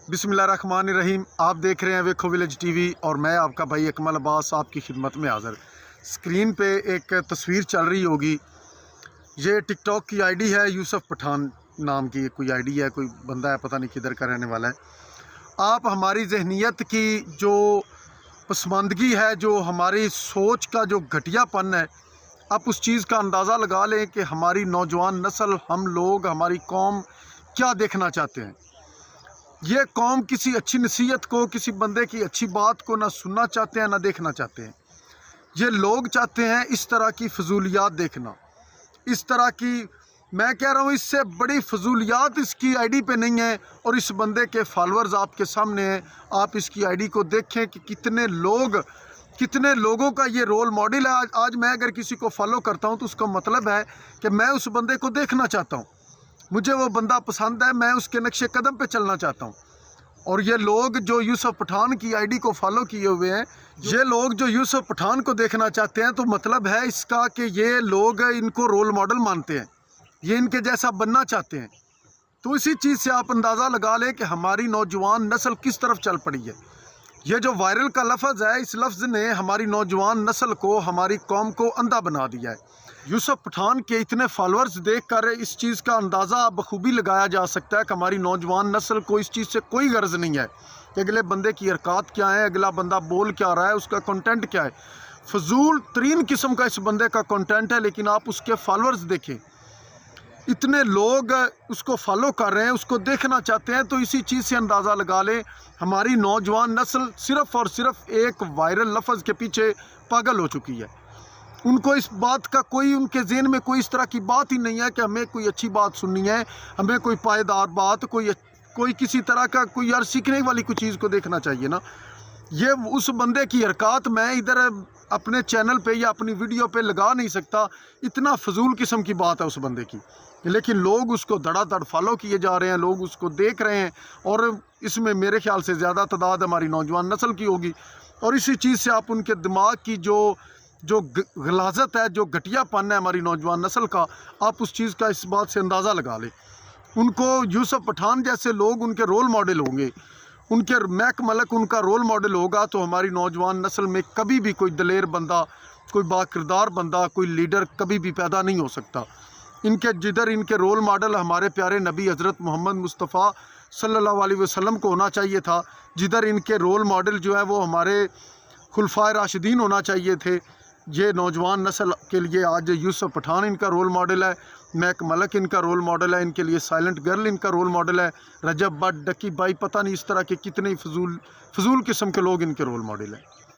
बिस्मिल्लाहिर्रहमानिर्रहीम। आप देख रहे हैं वेखो विलेज टीवी और मैं आपका भाई अकमल अब्बास आपकी खिदमत में हाज़िर। स्क्रीन पे एक तस्वीर चल रही होगी, ये टिकटॉक की आईडी है, यूसुफ पठान नाम की कोई आईडी है, कोई बंदा है, पता नहीं किधर का रहने वाला है। आप हमारी जहनीत की जो पसमानदगी है, जो हमारी सोच का जो घटियापन है, आप उस चीज़ का अंदाज़ा लगा लें कि हमारी नौजवान नस्ल, हम लोग, हमारी कौम क्या देखना चाहते हैं। ये कौम किसी अच्छी नसीहत को, किसी बंदे की अच्छी बात को ना सुनना चाहते हैं ना देखना चाहते हैं। ये लोग चाहते हैं इस तरह की फजूलियात देखना, इस तरह की, मैं कह रहा हूँ इससे बड़ी फजूलियात इसकी आईडी पे नहीं है। और इस बंदे के फॉलोअर्स आपके सामने हैं, आप इसकी आईडी को देखें कि कितने लोगों का ये रोल मॉडल है। आज मैं अगर किसी को फॉलो करता हूँ तो उसका मतलब है कि मैं उस बंदे को देखना चाहता हूँ, मुझे वो बंदा पसंद है, मैं उसके नक्शे कदम पे चलना चाहता हूँ। और ये लोग जो यूसुफ पठान की आईडी को फॉलो किए हुए हैं, ये लोग जो यूसुफ पठान को देखना चाहते हैं, तो मतलब है इसका कि ये लोग इनको रोल मॉडल मानते हैं, ये इनके जैसा बनना चाहते हैं। तो इसी चीज़ से आप अंदाज़ा लगा लें कि हमारी नौजवान नस्ल किस तरफ चल पड़ी है। ये जो वायरल का लफ्ज़ है, इस लफ्ज़ ने हमारी नौजवान नस्ल को, हमारी कौम को अंधा बना दिया है। यूसुफ पठान के इतने फॉलोअर्स देखकर इस चीज़ का अंदाज़ा बखूबी लगाया जा सकता है कि हमारी नौजवान नस्ल को इस चीज़ से कोई गर्ज नहीं है कि अगले बंदे की हरकत क्या है, अगला बंदा बोल क्या रहा है, उसका कंटेंट क्या है। फजूल तरीन किस्म का इस बंदे का कंटेंट है, लेकिन आप उसके फॉलोअर्स देखें, इतने लोग उसको फॉलो कर रहे हैं, उसको देखना चाहते हैं। तो इसी चीज़ से अंदाज़ा लगा लें हमारी नौजवान नस्ल सिर्फ़ और सिर्फ एक वायरल लफ्ज़ के पीछे पागल हो चुकी है। उनको इस बात का कोई, उनके ज़हन में कोई इस तरह की बात ही नहीं है कि हमें कोई अच्छी बात सुननी है, हमें कोई पायदार बात, कोई किसी तरह का कोई यार सीखने वाली कोई चीज़ को देखना चाहिए ना। ये उस बंदे की हरकत मैं इधर अपने चैनल पे या अपनी वीडियो पे लगा नहीं सकता, इतना फजूल किस्म की बात है उस बंदे की, लेकिन लोग उसको धड़ाधड़ फॉलो किए जा रहे हैं, लोग उसको देख रहे हैं। और इसमें मेरे ख्याल से ज़्यादा तादाद हमारी नौजवान नस्ल की होगी। और इसी चीज़ से आप उनके दिमाग की जो गलाजत है, जो घटियापन है हमारी नौजवान नस्ल का, आप उस चीज़ का इस बात से अंदाज़ा लगा लें। उनको यूसुफ पठान जैसे लोग उनके रोल मॉडल होंगे, उनके महक मलक उनका रोल मॉडल होगा, तो हमारी नौजवान नस्ल में कभी भी कोई दलेर बंदा, कोई बाकिरदार बंदा, कोई लीडर कभी भी पैदा नहीं हो सकता। जिधर इनके रोल मॉडल हमारे प्यारे नबी हज़रत मोहम्मद मुस्तफ़ा सल्लल्लाहु अलैहि वसल्लम को होना चाहिए था, जिधर इनके रोल मॉडल जो है वो हमारे खुलफाए राशिदीन होना चाहिए थे, ये नौजवान नस्ल के लिए आज यूसुफ पठान इनका रोल मॉडल है, महक मलक इनका रोल मॉडल है, इनके लिए साइलेंट गर्ल इनका रोल मॉडल है, रजब भट्ट, डकी भाई, पता नहीं इस तरह के कितने फजूल किस्म के लोग इनके रोल मॉडल हैं।